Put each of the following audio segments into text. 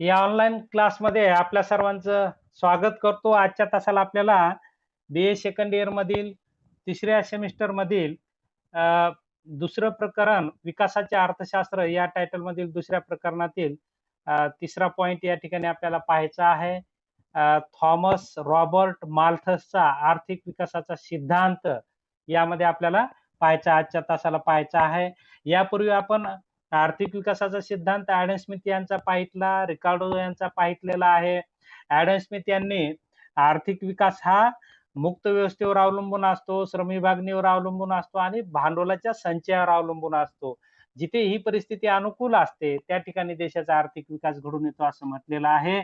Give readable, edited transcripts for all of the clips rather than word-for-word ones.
या ऑनलाईन क्लासमध्ये आपल्या सर्वांचं स्वागत करतो. आजच्या तासाला आपल्याला बी-ए सेकंड इयरमधील 3ऱ्या सेमिस्टरमधील अ, दुसरं प्रकरण विकासाचे अर्थशास्त्र या टायटलमधील दुसऱ्या प्रकरणातील 3रा पॉइंट या ठिकाणी आपल्याला पाहायचा आहे. थॉमस रॉबर्ट माल्थसचा आर्थिक विकासाचा सिद्धांत यामध्ये आपल्याला आजच्या तासाला पाहायचा आहे. यापूर्वी आपण आर्थिक विकासाचा सिद्धांत ॲडम स्मिथ यांचा पाहितला, रिकार्डो यांचा पाहितलेला आहे. ॲडम स्मिथ यांनी आर्थिक विकास हा मुक्त व्यवस्थेवर अवलंबून असतो, श्रम विभागणीवर अवलंबून असतो आणि भांडवलाच्या संचयावर अवलंबून असतो. जिथे ही परिस्थिती अनुकूल असते, त्या ठिकाणी देशाचा आर्थिक विकास घडून येतो असं म्हटलेलं आहे.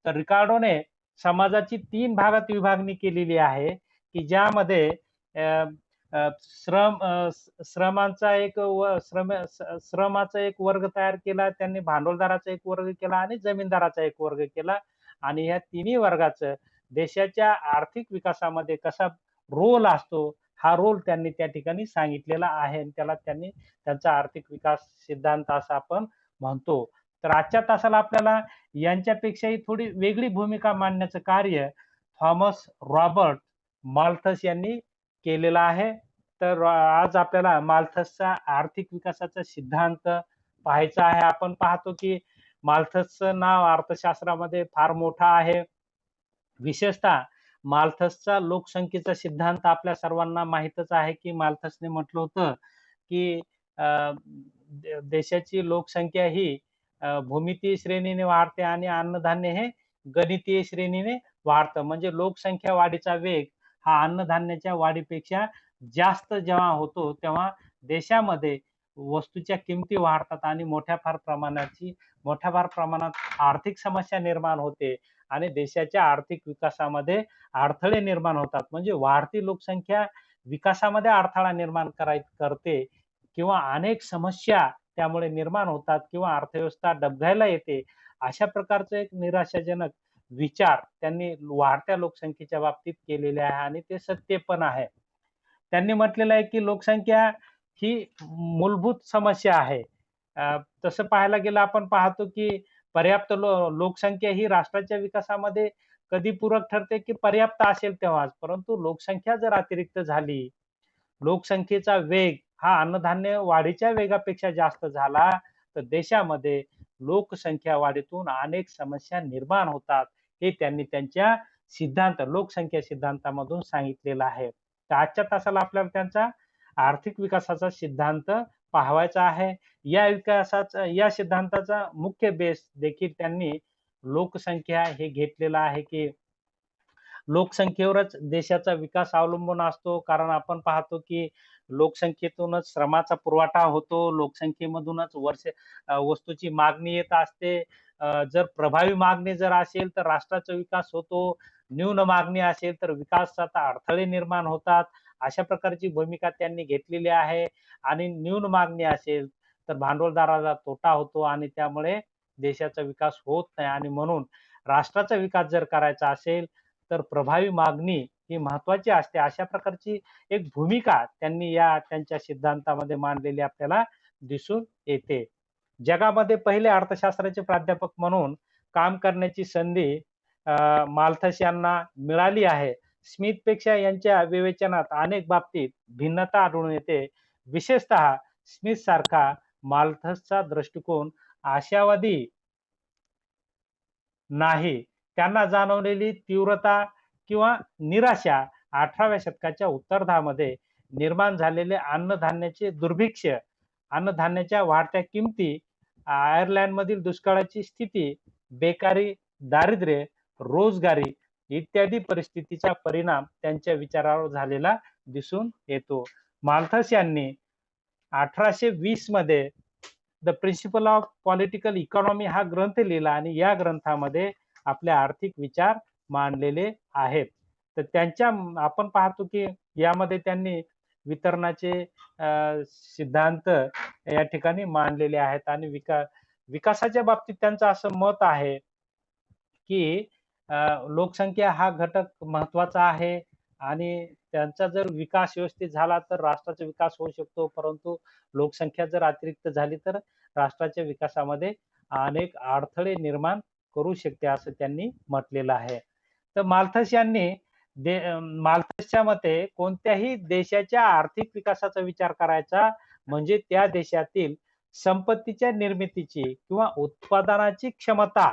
तर रिकार्डोने समाजाची 3 भागात विभागणी केलेली आहे, की ज्यामध्ये अ, अ, श्रम अ, श्रमांचा एक व श्रमाचा एक वर्ग तयार केला. त्यांनी भांडवलदाराचा एक वर्ग केला आणि जमीनदाराचा एक वर्ग केला आणि ह्या तिन्ही वर्गाचं देशाच्या आर्थिक विकासामध्ये कसा रोल असतो, हा रोल त्यांनी त्या ठिकाणी सांगितलेला आहे आणि त्याला त्यांनी त्यांचा आर्थिक विकास सिद्धांत असा आपण म्हणतो. तर आजच्या तासाला आपल्याला यांच्यापेक्षाही थोडी वेगळी भूमिका मांडण्याचं कार्य थॉमस रॉबर्ट माल्थस यांनी केलेलं आहे. तर आज आपल्याला माल्थसचा आर्थिक विकासाचा सिद्धांत पाहायचा आहे. आपण पाहतो की माल्थसचं नाव अर्थशास्त्रामध्ये फार मोठं आहे. विशेषतः माल्थसचा लोकसंख्येचा सिद्धांत आपल्या सर्वांना माहीतच आहे, की माल्थसने म्हटलं होतं, की देशाची लोकसंख्या ही भूमितीय श्रेणीने वाढते आणि अन्नधान्य हे गणितीय श्रेणीने वाढतं. म्हणजे लोकसंख्या वाढीचा वेग हा अन्नधान्याच्या वाढीपेक्षा जास्त जेव्हा होतो, तेव्हा देशामध्ये वस्तूच्या किमती वाढतात आणि मोठ्या फार प्रमाणात आर्थिक समस्या निर्माण होते आणि देशाच्या आर्थिक विकासामध्ये अडथळे निर्माण होतात. म्हणजे वाढती लोकसंख्या विकासामध्ये अडथळा निर्माण करते किंवा अनेक समस्या त्यामुळे निर्माण होतात किंवा अर्थव्यवस्था डबघाईला येते. अशा प्रकारचं एक निराशाजनक विचार त्यांनी वाढत्या लोकसंख्येच्या बाबतीत केलेले आहे आणि ते सत्य पण आहे. त्यांनी म्हटलेलं आहे, की लोकसंख्या ही मूलभूत समस्या आहे. तसं पाहायला गेलं आपण पाहतो, की पर्याप्त लोकसंख्या ही राष्ट्राच्या विकासामध्ये कधी पूरक ठरते, की पर्याप्त असेल तेव्हाच. परंतु लोकसंख्या जर अतिरिक्त झाली, लोकसंख्येचा वेग हा अन्नधान्य वाढीच्या वेगापेक्षा जास्त झाला, तर देशामध्ये लोकसंख्या वाढीतून अनेक समस्या निर्माण होतात. हे त्यांनी त्यांच्या लोकसंख्या सिद्धांतामधून सांगितलेलं आहे. तर आजच्या तासाला आपल्याला त्यांचा आर्थिक विकासाचा सिद्धांत पाहायचा आहे. या सिद्धांताचा मुख्य बेस देखील त्यांनी लोकसंख्या हे घेतलेला आहे, की लोकसंख्येवरच देशाचा विकास अवलंबून असतो. कारण आपण पाहतो, की लोकसंख्येतूनच श्रमाचा पुरवठा होतो. लोकसंख्येमधूनच वस्तूची मागणी येत असते. जर प्रभावी मागणी जर असेल, तर राष्ट्राचा विकास होतो. न्यून मागणी असेल, तर विकासात अडथळे निर्माण होतात. अशा प्रकारची भूमिका त्यांनी घेतलेली आहे आणि न्यून मागणी असेल, तर भांडवलदाराला तोटा होतो आणि त्यामुळे देशाचा विकास होत नाही आणि म्हणून राष्ट्राचा विकास जर करायचा असेल, तर प्रभावी मागणी ही महत्वाची असते. अशा प्रकारची एक भूमिका त्यांनी या त्यांच्या सिद्धांतामध्ये मांडलेली आपल्याला दिसून येते. जगामध्ये पहिले अर्थशास्त्राचे प्राध्यापक म्हणून काम करण्याची संधी माल्थस यांना मिळाली आहे. स्मिथपेक्षा यांच्या विवेचनात अनेक बाबतीत भिन्नता आढळून येते. विशेषतः स्मिथसारखा माल्थसचा दृष्टिकोन आशावादी नाही. त्यांना जाणवलेली तीव्रता किंवा निराशा 18व्या शतकाच्या उत्तरार्धामध्ये निर्माण झालेले अन्नधान्याचे दुर्भिक्ष्य, अन्नधान्याच्या वाढत्या किमती, आयर्लंडमधील दुष्काळाची स्थिती, बेकारी, दारिद्र्य, रोजगारी इत्यादी परिस्थितीचा परिणाम त्यांच्या विचारावर झालेला दिसून येतो. माल्थस यांनी 1820 मध्ये the principle of political economy हा ग्रंथ लिहिला आणि या ग्रंथामध्ये आपले आर्थिक विचार मांडलेले आहेत. तर आपण पाहतो की यामध्ये त्यांनी वितरणाचे सिद्धांत या ठिकाणी मांडलेले आहेत आणि विकासाच्या बाबतीत त्यांचं असं मत आहे, की लोकसंख्या हा घटक महत्वाचा आहे आणि त्यांचा जर विकास व्यवस्थित झाला तर राष्ट्राचा विकास होऊ शकतो. परंतु लोकसंख्या जर अतिरिक्त झाली तर राष्ट्राच्या विकासामध्ये अनेक अडथळे निर्माण करू शकते असं त्यांनी म्हटलेलं आहे. तर माल्थस यांनी माल्थसच्या मते कोणत्याही देशाच्या आर्थिक विकासाचा विचार करायचा म्हणजे त्या देशातील संपत्तीच्या निर्मितीची किंवा उत्पादनाची क्षमता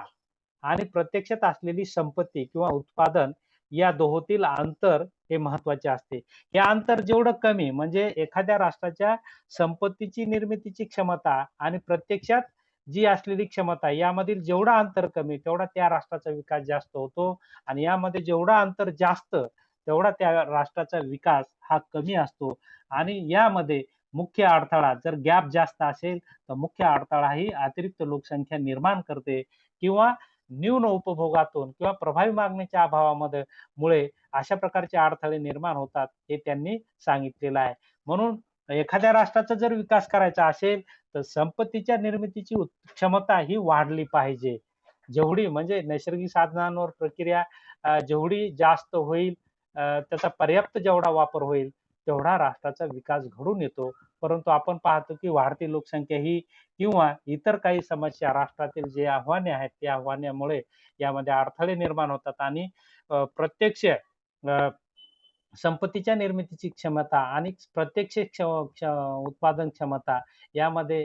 आणि प्रत्यक्षात असलेली संपत्ती किंवा उत्पादन या दोहोतील अंतर हे महत्वाचे असते. हे अंतर जेवढं कमी म्हणजे एखाद्या राष्ट्राच्या संपत्तीची निर्मितीची क्षमता आणि प्रत्यक्षात जी असलेली क्षमता यामधील जेवढा अंतर कमी तेवढा त्या राष्ट्राचा विकास जास्त होतो आणि यामध्ये जेवढा अंतर जास्त तेवढा त्या राष्ट्राचा विकास हा कमी असतो आणि यामध्ये मुख्य अडथळा जर गॅप जास्त असेल तर मुख्य अडथळा ही अतिरिक्त लोकसंख्या निर्माण करते किंवा न्यून उपभोगातून किंवा प्रभावी मागणीच्या अभावामध्ये मुळे अशा प्रकारचे अडथळे निर्माण होतात हे त्यांनी सांगितलेलं आहे. म्हणून एखाद्या राष्ट्राचा जर विकास करायचा असेल तर संपत्तीच्या निर्मितीची क्षमता ही वाढली पाहिजे. जेवढी म्हणजे नैसर्गिक साधनांवर प्रक्रिया जेवढी जास्त होईल त्याचा पर्याप्त जेवढा वापर होईल तेवढा राष्ट्राचा विकास घडून येतो. परंतु आपण पाहतो की वाढती लोकसंख्या ही किंवा इतर काही समस्या राष्ट्रातील जे आव्हाने आहेत त्या आव्हानामुळे यामध्ये अडथळे निर्माण होतात आणि प्रत्यक्ष संपत्तीच्या निर्मितीची क्षमता आणि प्रत्यक्ष उत्पादन क्षमता यामध्ये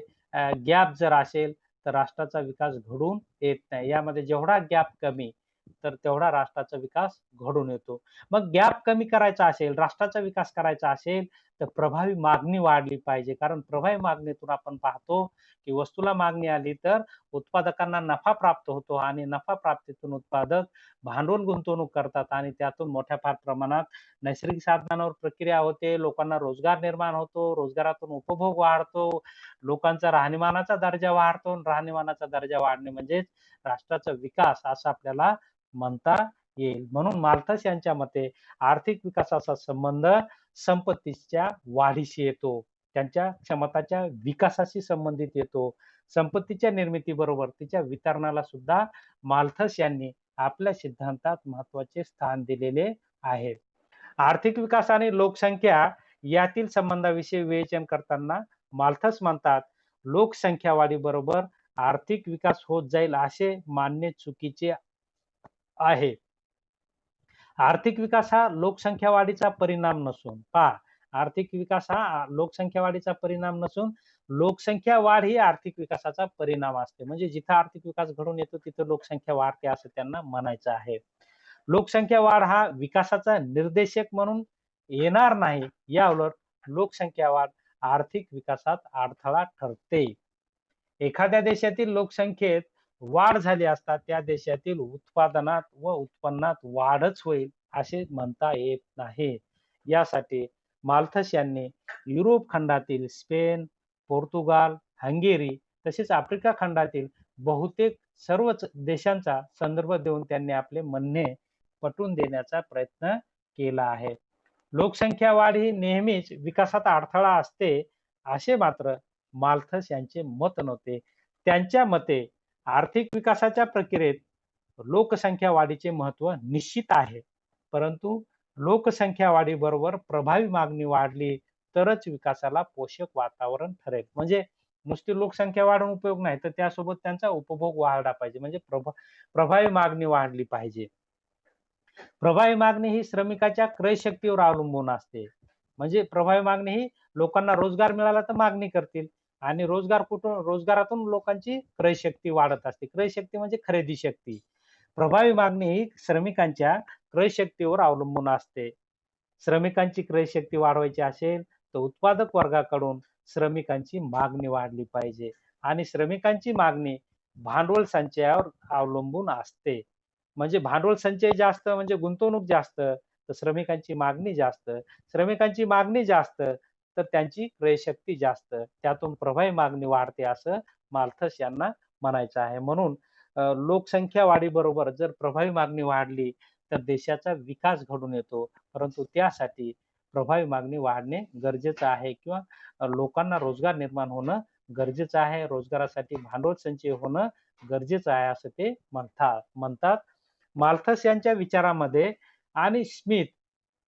गॅप जर असेल तर राष्ट्राचा विकास घडून येत नाही. यामध्ये जेवढा गॅप कमी तर तेवढा राष्ट्राचा विकास घडून येतो. मग गॅप कमी करायचा असेल, राष्ट्राचा विकास करायचा असेल तर प्रभावी मागणी वाढली पाहिजे. कारण प्रभावी मागणीतून आपण पाहतो की वस्तूला मागणी आली तर उत्पादकांना नफा प्राप्त होतो आणि नफा प्राप्तीतून उत्पादक भांडवल गुंतवणूक करतात आणि त्यातून मोठ्या फार प्रमाणात नैसर्गिक साधनांवर प्रक्रिया होते, लोकांना रोजगार निर्माण होतो, रोजगारातून उपभोग वाढतो, लोकांचा राहणीमानाचा दर्जा वाढतो. राहणीमानाचा दर्जा वाढणे म्हणजेच राष्ट्राचा विकास असं आपल्याला म्हणता येईल. म्हणून माल्थस यांच्या मते आर्थिक विकासाचा संबंध संपत्तीच्या वाढीशी येतो, त्यांच्या क्षमताच्या विकासाशी संबंधित येतो. संपत्तीच्या निर्मितीबरोबर तिच्या वितरणाला सुद्धा माल्थस यांनी आपल्या सिद्धांतात महत्वाचे स्थान दिलेले आहे. आर्थिक विकास आणि लोकसंख्या यातील संबंधाविषयी विवेचन करताना माल्थस म्हणतात, लोकसंख्या वाढीबरोबर आर्थिक विकास होत जाईल असे मानणे चुकीचे आहे. आर्थिक विकास हा लोकसंख्या वाढीचा परिणाम नसून आर्थिक विकास हा लोकसंख्या वाढीचा परिणाम नसून लोकसंख्या वाढ ही आर्थिक विकासाचा परिणाम असते. म्हणजे जिथं आर्थिक विकास घडून येतो तिथं लोकसंख्या वाढते असं त्यांना म्हणायचं आहे. लोकसंख्या वाढ हा विकासाचा निर्देशक म्हणून येणार नाही. याउलट लोकसंख्या वाढ आर्थिक विकासात अडथळा ठरते. एखाद्या देशातील लोकसंख्येत वाढ झाली असता त्या देशातील उत्पादनात व उत्पन्नात वाढच होईल असे म्हणता येत नाही. यासाठी माल्थस यांनी युरोप खंडातील स्पेन, पोर्तुगाल, हंगेरी तसेच आफ्रिका खंडातील बहुतेक सर्वच देशांचा संदर्भ देऊन त्यांनी आपले म्हणणे पटवून देण्याचा प्रयत्न केला आहे. लोकसंख्या वाढ ही नेहमीच विकासात अडथळा असते असे मात्र माल्थस यांचे मत नव्हते. त्यांच्या मते आर्थिक विकासाच्या प्रक्रियेत लोकसंख्या वाढीचे महत्व निश्चित आहे. परंतु लोकसंख्या वाढीबरोबर प्रभावी मागणी वाढली तरच विकासाला पोषक वातावरण ठरेल. म्हणजे नुसती लोकसंख्या वाढून उपयोग नाही तर त्यासोबत त्यांचा उपभोग वाढला पाहिजे. म्हणजे प्रभावी मागणी वाढली पाहिजे. प्रभावी मागणी ही श्रमिकाच्या क्रयशक्तीवर अवलंबून असते. म्हणजे प्रभावी मागणी ही लोकांना रोजगार मिळाला तर मागणी करतील आणि रोजगारातून लोकांची क्रयशक्ती वाढत असते. क्रयशक्ती म्हणजे खरेदी शक्ती. प्रभावी मागणी ही श्रमिकांच्या क्रयशक्तीवर अवलंबून असते. श्रमिकांची क्रयशक्ती वाढवायची असेल तर उत्पादक वर्गाकडून श्रमिकांची मागणी वाढली पाहिजे आणि श्रमिकांची मागणी भांडवल संचयावर अवलंबून असते. म्हणजे भांडवल संचय जास्त म्हणजे गुंतवणूक जास्त तर श्रमिकांची मागणी जास्त. श्रमिकांची मागणी जास्त तर त्यांची क्रयशक्ती जास्त. त्यातून प्रभावी मागणी वाढते असं माल्थस यांना म्हणायचं आहे. म्हणून लोकसंख्या वाढीबरोबर जर प्रभावी मागणी वाढली तर देशाचा विकास घडून येतो. परंतु त्यासाठी प्रभावी मागणी वाढणे गरजेचं आहे किंवा लोकांना रोजगार निर्माण होणं गरजेचं आहे. रोजगारासाठी भांडवल संचय होणं गरजेचं आहे असं ते म्हणतात. माल्थस यांच्या विचारामध्ये आणि स्मिथ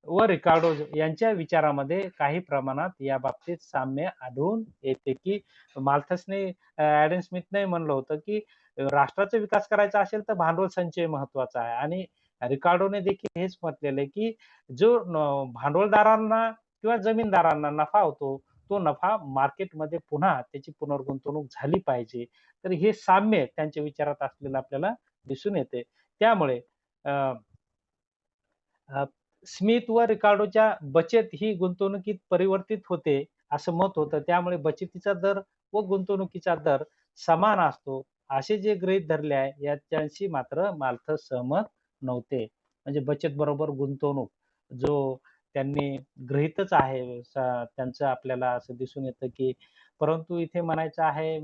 व रिकार्डो यांच्या विचारामध्ये काही प्रमाणात या बाबतीत साम्य आढळून येते, की माल्थसने ॲडम स्मिथने म्हणलं होतं, की राष्ट्राचा विकास करायचा असेल तर भांडवल संचय महत्वाचा आहे आणि रिकार्डोने देखील हेच म्हटलेलं आहे, की जो भांडवलदारांना किंवा जमीनदारांना नफा होतो, तो नफा मार्केटमध्ये पुन्हा त्याची पुनर्गुंतवणूक झाली पाहिजे. तर हे साम्य त्यांच्या विचारात असलेलं आपल्याला दिसून येते. त्यामुळे अ, अ, स्मिथ व रिकार्डोच्या बचत ही गुंतवणुकीत परिवर्तित होते, असं मत होतं. त्यामुळे बचतीचा दर व गुंतवणुकीचा दर समान असतो, असे जे गृहीत धरले आहे, याच्याशी मात्र माल्थस सहमत नव्हते. म्हणजे बचत बरोबर गुंतवणूक जो त्यांनी गृहीतच आहे, त्यांचं आपल्याला असं दिसून येतं, की परंतु इथे म्हणायचं आहे,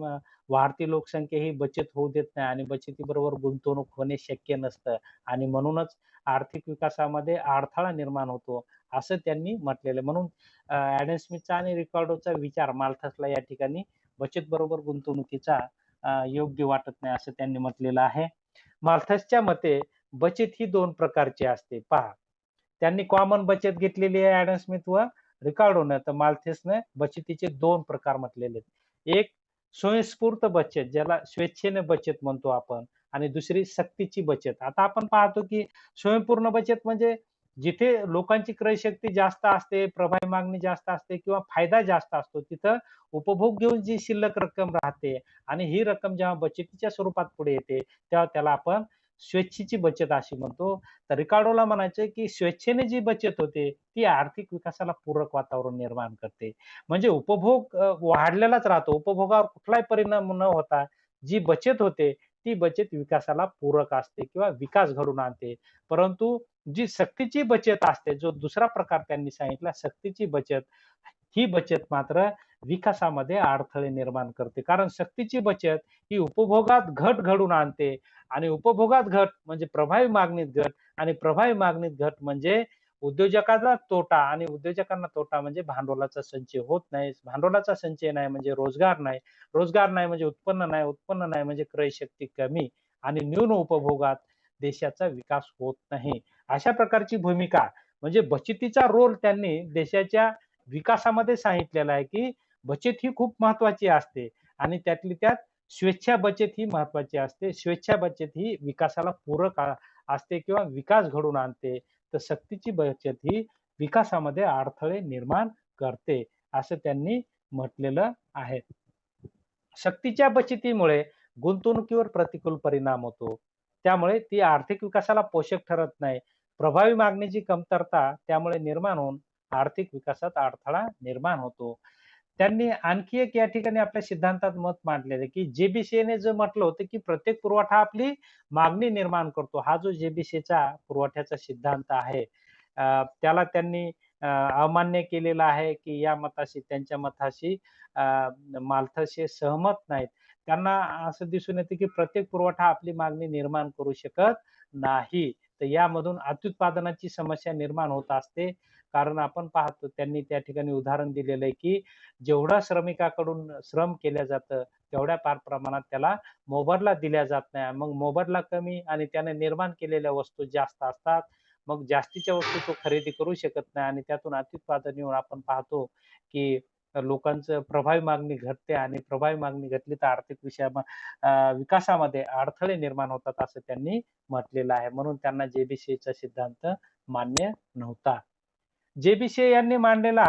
वाढती लोकसंख्या ही बचत होऊ देत नाही आणि बचतीबरोबर गुंतवणूक होणे शक्य नसतं आणि म्हणूनच आर्थिक विकासामध्ये अडथळा निर्माण होतो, असं त्यांनी म्हटलेलं आहे. म्हणून ॲडम स्मिथचा आणि रिकार्डोचा विचार माल्थसला या ठिकाणी बचत बरोबर गुंतवणुकीचा योग्य वाटत नाही, असं त्यांनी म्हटलेलं आहे. माल्थसच्या मते बचत ही 2 प्रकारची असते. पहा, त्यांनी कॉमन बचत घेतलेली आहे ॲडम स्मिथ व रिकार्डोनं, तर माल्थसने बचतीचे 2 प्रकार म्हटलेले आहेत. एक स्वयंस्फूर्त बचत, ज्याला स्वेच्छेने बचत म्हणतो आपण आणि दुसरी सक्तीची बचत. आता आपण पाहतो, की स्वयंपूर्ण बचत म्हणजे जिथे लोकांची क्रयशक्ती जास्त असते, प्रभावी मागणी जास्त असते किंवा फायदा जास्त असतो, तिथं उपभोग घेऊन जी शिल्लक रक्कम राहते आणि ही रक्कम जेव्हा बचतीच्या स्वरूपात पुढे येते, तेव्हा त्याला आपण स्वेच्छेची बचत अशी म्हणतो. तर रिकार्डोला म्हणायचंय, की स्वेच्छेने जी बचत होते, ती आर्थिक विकासाला पूरक वातावरण निर्माण करते. म्हणजे उपभोग वाढलेलाच राहतो. उपभोगावर कुठलाही परिणाम न होता जी बचत होते, ती बचत विकासाला पूरक असते किंवा विकास घडवून आणते. परंतु जी सक्तीची बचत असते, जो दुसरा प्रकार त्यांनी सांगितला, सक्तीची बचत, ही बचत मात्र विकासामध्ये अडथळे निर्माण करते. कारण सक्तीची बचत ही उपभोगात घट घडवून आणते आणि उपभोगात घट म्हणजे प्रभावी मागणीत घट आणि प्रभावी मागणीत घट म्हणजे उद्योजकाला तोटा आणि उद्योजकांना तोटा म्हणजे भांडवलाचा संचय होत नाही. भांडवलाचा संचय नाही म्हणजे रोजगार नाही. रोजगार नाही म्हणजे उत्पन्न नाही. उत्पन्न नाही म्हणजे क्रयशक्ती कमी आणि न्यून उपभोगात देशाचा विकास होत नाही. अशा प्रकारची भूमिका म्हणजे बचतीचा रोल त्यांनी देशाच्या विकासामध्ये सांगितलेला आहे, की बचत ही खूप महत्वाची असते आणि त्यातली त्यात स्वेच्छा बचत ही महत्वाची असते. स्वेच्छा बचत ही विकासाला पूरक असते किंवा विकास घडवून आणते. तर सक्तीची बचत ही विकासामध्ये अडथळे निर्माण करते, असं त्यांनी म्हटलेलं आहे. सक्तीच्या बचतीमुळे गुंतवणुकीवर प्रतिकूल परिणाम होतो. त्यामुळे ती आर्थिक विकासाला पोषक ठरत नाही. प्रभावी मागणीची कमतरता त्यामुळे निर्माण होऊन आर्थिक विकासात अडथळा निर्माण होतो. त्यांनी आणखी एक या ठिकाणी आपल्या सिद्धांतात मत मांडलेलं आहे, की जे-बी-सीने जे म्हटलं होतं, की प्रत्येक पुरवठा आपली मागणी निर्माण करतो. हा जो जे-बी-सीचा पुरवठ्याचा सिद्धांत आहे, त्याला त्यांनी अमान्य केलेला आहे, की या मताशी त्यांच्या मताशी अ, माल्थस हे सहमत नाहीत. त्यांना असं दिसून येतं, की प्रत्येक पुरवठा आपली मागणी निर्माण करू शकत नाही. तर यामधून अत्युत्पादनाची समस्या निर्माण होत असते. कारण आपण पाहतो त्यांनी त्या ठिकाणी उदाहरण दिलेलं आहे, की जेवढा श्रमिकाकडून श्रम केलं जातं, तेवढ्या फार प्रमाणात त्याला मोबदला दिला जात नाही. मग मोबदला कमी आणि त्याने निर्माण केलेल्या वस्तू जास्त असतात. मग जास्तीच्या वस्तू तो खरेदी करू शकत नाही आणि त्यातून अत्युत्पादन येऊन आपण पाहतो, की लोकांचं प्रभावी मागणी घटते आणि प्रभावी मागणी घटली तर आर्थिक विकासामध्ये अडथळे निर्माण होतात, असं त्यांनी म्हटलेलं आहे. म्हणून त्यांना जे-बी-सीचा सिद्धांत मान्य नव्हता. जे-बी-सी यांनी मांडलेला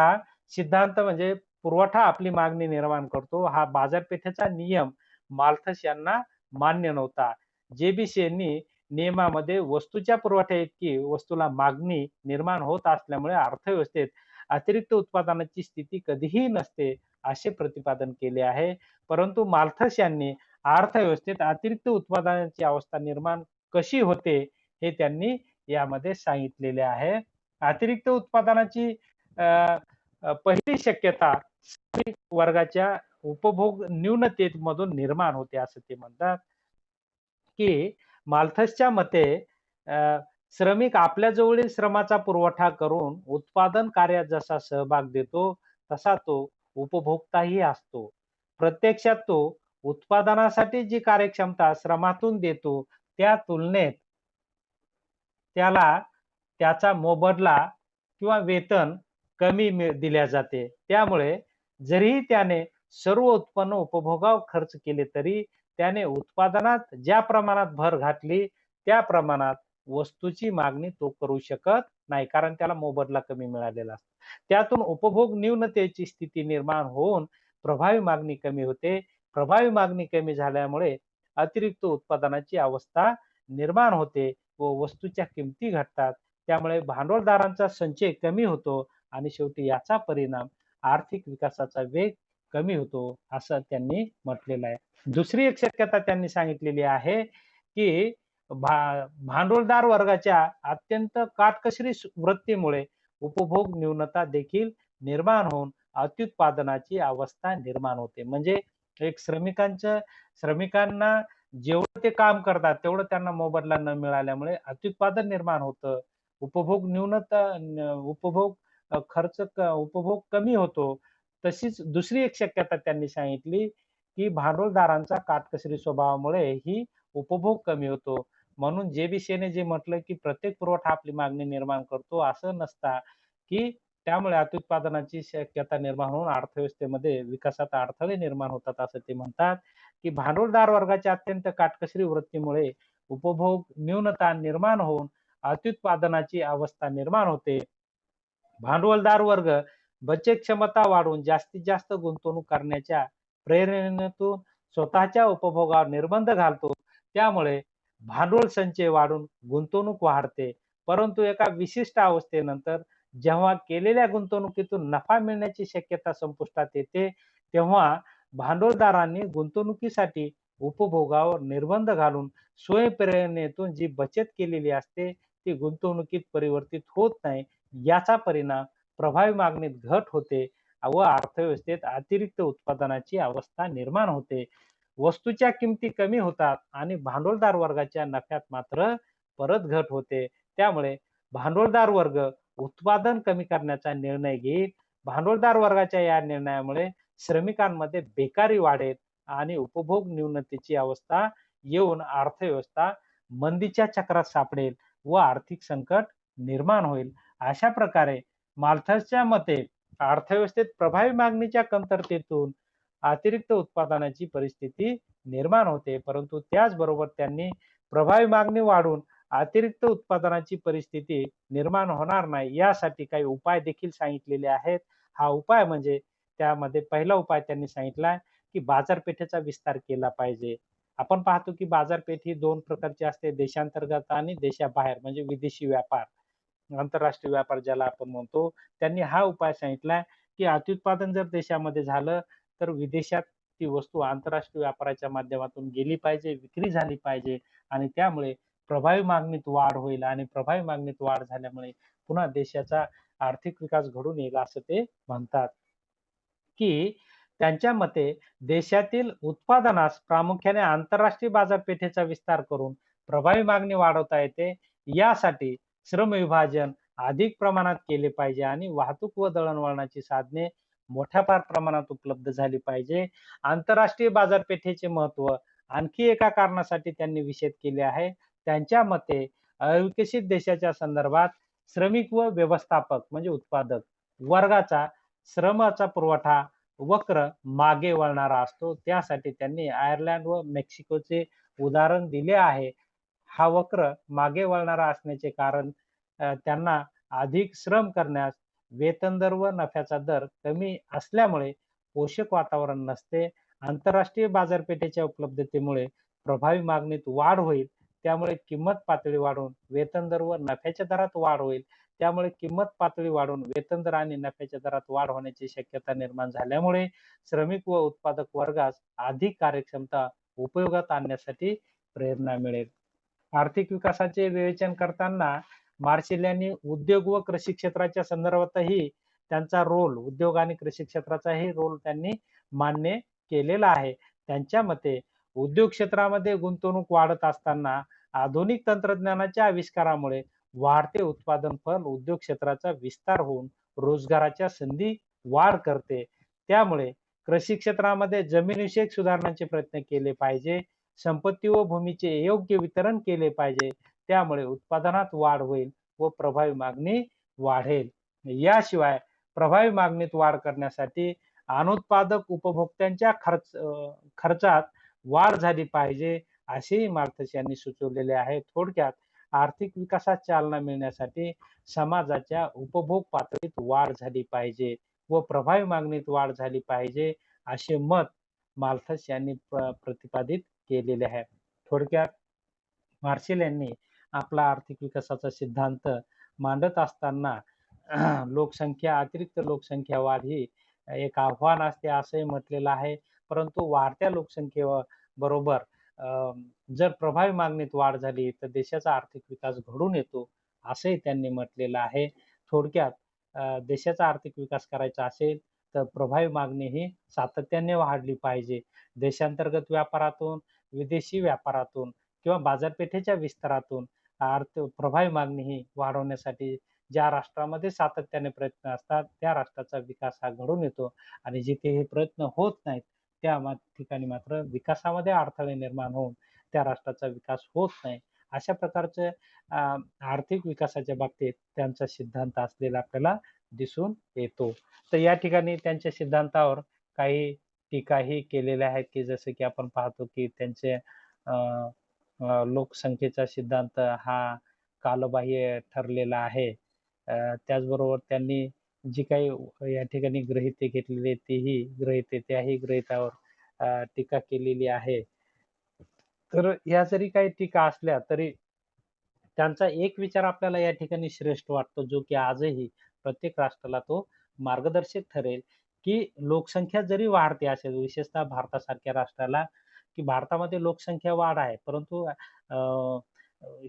सिद्धांत म्हणजे पुरवठा आपली मागणी निर्माण करतो, हा बाजारपेठेचा नियम माल्थस यांना मान्य नव्हता. जे-बी-सी यांनी नियमामध्ये वस्तूच्या पुरवठ्याइतकी वस्तूला मागणी निर्माण होत असल्यामुळे अर्थव्यवस्थेत अतिरिक्त उत्पादनाची स्थिती कधीही नसते, असे प्रतिपादन केले आहे. परंतु माल्थस यांनी अर्थव्यवस्थेत अतिरिक्त उत्पादनाची अवस्था निर्माण कशी होते, हे त्यांनी यामध्ये सांगितलेले आहे. अतिरिक्त उत्पादनाची अ, पहिली शक्यता श्रमिक वर्गाच्या उपभोग न्यूनतेमधून निर्माण होते, असं ते म्हणतात, की माल्थसच्या मते अ, श्रमिक आपल्या जवळील श्रमाचा पुरवठा करून उत्पादन कार्यात जसा सहभाग देतो, तसा तो उपभोक्ताही असतो. प्रत्यक्षात तो उत्पादनासाठी जी कार्यक्षमता श्रमातून देतो, त्या तुलनेत त्याला त्याचा मोबदला किंवा वेतन कमी दिल्या जाते. त्यामुळे जरीही त्याने सर्व उत्पन्न उपभोगावर खर्च केले तरी त्याने उत्पादनात ज्या प्रमाणात भर घातली त्या प्रमाणात वस्तूची मागणी तो करू शकत नाही. कारण त्याला मोबदला कमी मिळालेला असतो. त्यातून उपभोग न्यूनतेची स्थिती निर्माण होऊन प्रभावी मागणी कमी होते. प्रभावी मागणी कमी झाल्यामुळे अतिरिक्त उत्पादनाची अवस्था निर्माण होते व वस्तूच्या किमती घटतात. त्यामुळे भांडवलदारांचा संचय कमी होतो आणि शेवटी याचा परिणाम आर्थिक विकासाचा वेग कमी होतो, असं त्यांनी म्हटलेलं आहे. दुसरी एक शक्यता त्यांनी सांगितलेली आहे, की भांडवलदार वर्गाच्या अत्यंत काटकसरी वृत्तीमुळे उपभोग न्यूनता देखील निर्माण होऊन अत्युत्पादनाची अवस्था निर्माण होते. म्हणजे एक श्रमिकांना जेवढं ते काम करतात तेवढं त्यांना मोबदला न मिळाल्यामुळे अत्युत्पादन निर्माण होतं. उपभोग न्यूनता उपभोग उपभोग कमी होतो. तशीच दुसरी एक शक्यता त्यांनी सांगितली, की भांडवलदारांचा काटकसरी स्वभावामुळे ही उपभोग कमी होतो. म्हणून जे जे म्हटलं, की प्रत्येक पुरवठा आपली मागणी निर्माण करतो असं नसता, की त्यामुळे अत्युत्पादनाची शक्यता निर्माण होऊन अर्थव्यवस्थेमध्ये विकासात अडथळे निर्माण होतात असं ते म्हणतात, की भांडवलदार वर्गाच्या अत्यंत काटकसरी वृत्तीमुळे उपभोग न्यूनता निर्माण होऊन अत्युत्पादनाची अवस्था निर्माण होते. भांडवलदार वर्ग बचत क्षमता वाढवून जास्तीत जास्त गुंतवणूक करण्याच्या प्रेरणेतून स्वतःच्या उपभोगावर निर्बंध घालतो. त्यामुळे भांडवल संचय वाढून गुंतवणूक वाढते. परंतु एका विशिष्ट अवस्थेनंतर जेव्हा केलेल्या गुंतवणुकीतून नफा मिळण्याची शक्यता संपुष्टात येते, तेव्हा भांडवलदारांनी गुंतवणुकीसाठी उपभोगावर निर्बंध घालून स्वयंप्रेरणेतून जी बचत केलेली असते, ती गुंतवणुकीत परिवर्तित होत नाही. याचा परिणाम प्रभावी मागणीत घट होते व अर्थव्यवस्थेत अतिरिक्त उत्पादनाची अवस्था निर्माण होते. वस्तूच्या किमती कमी होतात आणि भांडवलदार वर्गाच्या नफ्यात मात्र परत घट होते. त्यामुळे भांडवलदार वर्ग उत्पादन कमी करण्याचा निर्णय घेईल. भांडवलदार वर्गाच्या या निर्णयामुळे श्रमिकांमध्ये बेकारी वाढेल आणि उपभोग न्यूनतेची अवस्था येऊन अर्थव्यवस्था मंदीच्या चक्रात सापडेल व आर्थिक संकट निर्माण होईल. अशा प्रकारे माल्थसच्या मते अर्थव्यवस्थेत प्रभावी मागणीच्या कमतरतेतून अतिरिक्त उत्पादनाची परिस्थिती निर्माण होते. परंतु त्याचबरोबर त्यांनी प्रभावी मागणी वाढून अतिरिक्त उत्पादनाची परिस्थिती निर्माण होणार नाही यासाठी काही उपाय देखील सांगितलेले आहेत. हा उपाय म्हणजे त्यामध्ये पहिला उपाय त्यांनी सांगितला, की बाजारपेठेचा विस्तार केला पाहिजे. आपण पाहतो की बाजारपेठ ही 2 प्रकारची असते, देशांतर्गत आणि देशाबाहेर म्हणजे विदेशी व्यापार. आंतरराष्ट्रीय व्यापार ज्याला आपण म्हणतो. त्यांनी हा उपाय सांगितलाय, की अत्युत्पादन जर देशामध्ये झालं, तर विदेशात ती वस्तू आंतरराष्ट्रीय व्यापाराच्या माध्यमातून गेली पाहिजे, विक्री झाली पाहिजे आणि त्यामुळे प्रभावी मागणीत वाढ होईल आणि प्रभावी मागणीत वाढ झाल्यामुळे पुन्हा देशाचा आर्थिक विकास घडून येईल असं ते म्हणतात, की त्यांच्या मते देशातील उत्पादनास प्रामुख्याने आंतरराष्ट्रीय बाजारपेठेचा विस्तार करून प्रभावी मागणी वाढवता येते. यासाठी श्रम विभाजन अधिक प्रमाणात केले पाहिजे आणि वाहतूक व दळणवळणाची साधने मोठ्या प्रमाणात उपलब्ध झाली पाहिजे. आंतरराष्ट्रीय बाजारपेठेचे महत्त्व आणखी एका कारणासाठी त्यांनी विशद केले आहे. त्यांच्या मते अविकसित देशाच्या संदर्भात श्रमिक व व्यवस्थापक म्हणजे उत्पादक वर्गाचा श्रमाचा पुरवठा वक्र मागे वळणारा असतो. त्यासाठी त्यांनी आयर्लंड व मेक्सिकोचे उदाहरण दिले आहे. हा वक्र मागे वळणारा असण्याचे कारण त्यांना अधिक श्रम करण्यास वेतन दर व नफ्याचा दर कमी असल्यामुळे पोषक वातावरण नसते. आंतरराष्ट्रीय बाजारपेठेच्या उपलब्धतेमुळे प्रभावी मागणीत वाढ होईल. त्यामुळे किंमत पातळी वाढून वेतन दर व नफ्याच्या दरात वाढ होईल. त्यामुळे किंमत पातळी वाढून वेतन दर आणि नफ्याच्या दरात वाढ होण्याची शक्यता निर्माण झाल्यामुळे श्रमिक व उत्पादक वर्गास अधिक कार्यक्षमता उपयोगात आणण्यासाठी प्रेरणा मिळेल. आर्थिक विकासाचे विवेचन करताना मार्शल यांनी उद्योग व कृषी क्षेत्राच्या संदर्भातही त्यांचा रोल उद्योग आणि कृषी क्षेत्राचाही रोल त्यांनी मान्य केलेला आहे. त्यांच्या मते उद्योग क्षेत्रामध्ये गुंतवणूक वाढत असताना आधुनिक तंत्रज्ञानाच्या आविष्कारामुळे वाढते उत्पादन फल उद्योग क्षेत्राचा विस्तार होऊन रोजगाराच्या संधी वाढ करते. त्यामुळे कृषी क्षेत्रामध्ये जमीनविषयक सुधारणांचे प्रयत्न केले पाहिजे. संपत्ती व भूमीचे योग्य वितरण केले पाहिजे. त्यामुळे उत्पादनात वाढ होईल व प्रभावी मागणी वाढेल. याशिवाय प्रभावी मागणीत वाढ करण्यासाठी अनुत्पादक उपभोक्त्यांच्या खर्चात वाढ झाली पाहिजे, असेही मार्क्स यांनी सुचवलेले आहे. थोडक्यात आर्थिक विकासात चालना मिळण्यासाठी समाजाच्या उपभोग पातळीत वाढ झाली पाहिजे व प्रभावी मागणीत वाढ झाली पाहिजे, असे मत माल्थस यांनी प्रतिपादित केलेले आहे. थोडक्यात मार्शल यांनी आपला आर्थिक विकासाचा सिद्धांत मांडत असताना अतिरिक्त लोकसंख्या वाढ ही एक आव्हान असते असंही म्हटलेलं आहे. परंतु वाढत्या लोकसंख्येबरोबर जर प्रभावी मागणीत वाढ झाली तर देशाचा आर्थिक विकास घडून येतो, असंही त्यांनी म्हटलेलं आहे. थोडक्यात देशाचा आर्थिक विकास करायचा असेल तर प्रभावी मागणी ही सातत्याने वाढली पाहिजे. देशांतर्गत व्यापारातून, विदेशी व्यापारातून किंवा बाजारपेठेच्या विस्तारातून प्रभावी मागणी ही वाढवण्यासाठी ज्या राष्ट्रामध्ये सातत्याने प्रयत्न असतात त्या राष्ट्राचा विकास हा घडून येतो आणि जिथे हे प्रयत्न होत नाहीत त्या ठिकाणी मात्र विकासामध्ये अडथळे निर्माण होऊन त्या राष्ट्राचा विकास होत नाही. अशा प्रकारचे आर्थिक विकासाच्या बाबतीत त्यांचा सिद्धांत असलेला आपल्याला दिसून येतो. तर या ठिकाणी त्यांच्या सिद्धांतावर काही टीकाही केलेल्या आहेत की जसं की आपण पाहतो की त्यांचे लोकसंख्येचा सिद्धांत हा कालबाह्य ठरलेला आहे. त्याचबरोबर त्यांनी जी काही या ठिकाणी गृहीते घेतलेली त्याही गृहीतावर टीका केलेली आहे. तर या जरी काही टीका असल्या तरी त्यांचा एक विचार आपल्याला या ठिकाणी श्रेष्ठ वाटतो, जो की आजही प्रत्येक राष्ट्राला तो मार्गदर्शक ठरेल, की लोकसंख्या जरी वाढते असेल, विशेषतः भारतासारख्या राष्ट्राला, की भारतामध्ये लोकसंख्या वाढ आहे. परंतु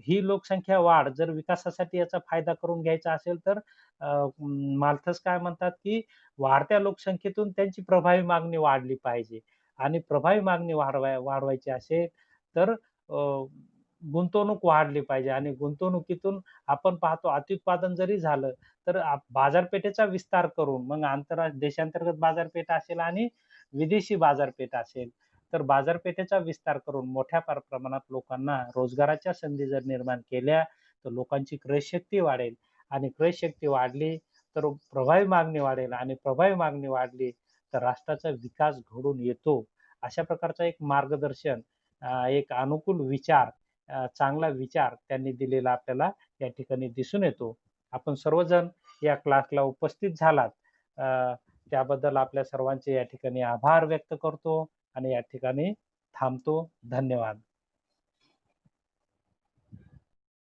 ही लोकसंख्या वाढ जर विकासासाठी याचा फायदा करून घ्यायचा असेल तर माल्थस काय म्हणतात, की वाढत्या लोकसंख्येतून त्यांची प्रभावी मागणी वाढली पाहिजे आणि प्रभावी मागणी वाढवायची असेल तर गुंतवणूक वाढली पाहिजे आणि गुंतवणुकीतून आपण पाहतो अत्युत्पादन जरी झालं तर बाजारपेठेचा विस्तार करून मग देशांतर्गत बाजारपेठ असेल आणि विदेशी बाजारपेठ असेल तर बाजारपेठेचा विस्तार करून मोठ्या प्रमाणात लोकांना रोजगाराच्या संधी जर निर्माण केल्या तर लोकांची क्रयशक्ती वाढेल आणि क्रयशक्ती वाढली तर प्रभावी मागणी वाढेल आणि प्रभावी मागणी वाढली तर राष्ट्राचा विकास घडून येतो. अशा प्रकारचा एक मार्गदर्शन एक अनुकूल विचार चांगला विचार त्यांनी दिलेला आपल्याला या ठिकाणी दिसून येतो. आपण सर्वजण या क्लासला उपस्थित झालात. त्याबद्दल आपल्या सर्वांचे या ठिकाणी आभार व्यक्त करतो आणि या ठिकाणी थांबतो. धन्यवाद.